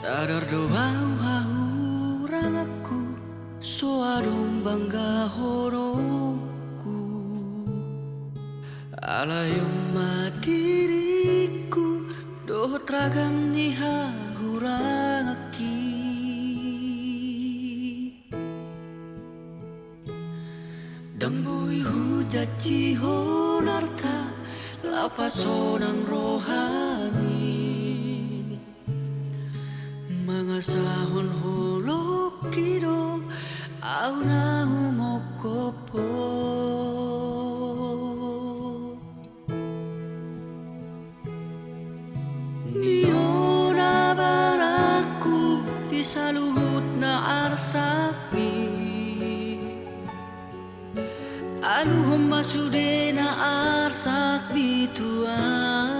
Sadar doa orang aku suadong bangga horongku alayong madiriku dohot ragam ni hahurang aki dambui hujaci honarta lapasonang rohani mangasahon holok kido au na humokopo niona baraku di saluhut na arsakmi aluhom masude na arsak bituang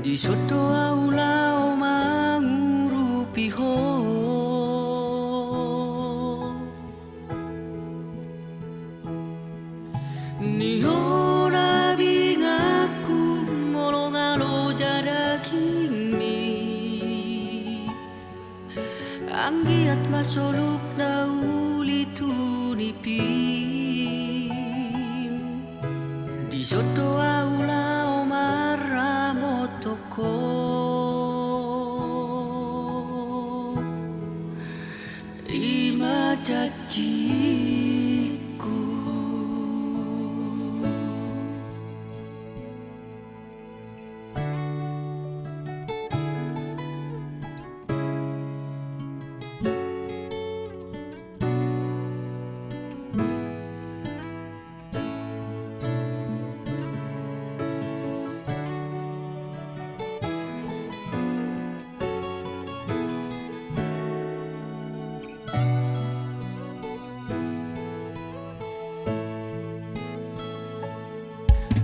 di soto aulau mangurupi ho niona bingaku molongalo jadaging mi anggiat masoluk na ulitu nipim di soto aulau maramotoko ima caciku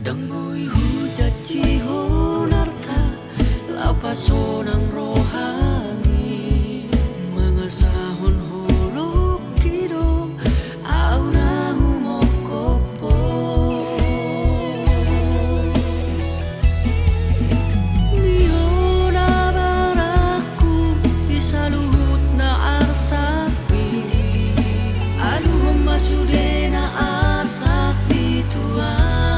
dambui hujaci honarta lapasonang rohani mangasahon holok kido au na humokopo niona baraku di saluhut na arsakmi aluhom masude na arsak bituang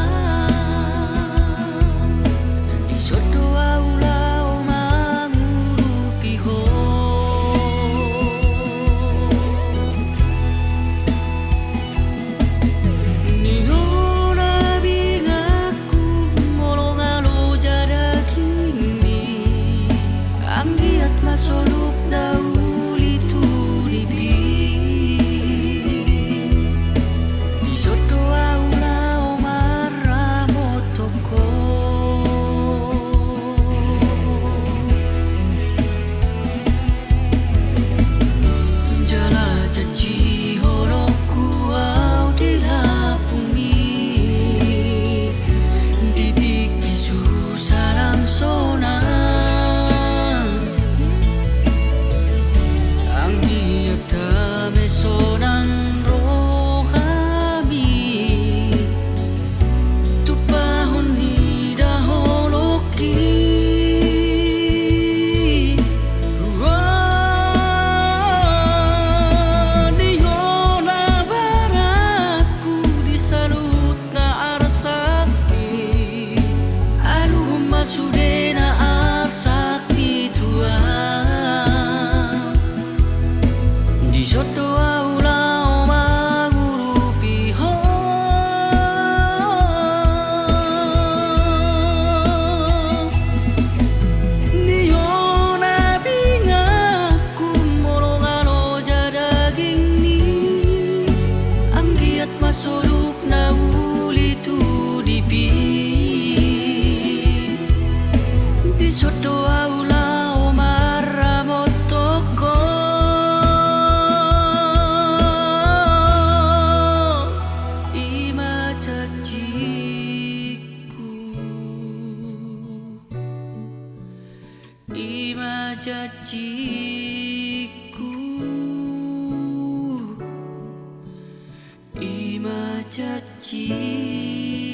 soto aulau mangurupi janjiku, ima janji.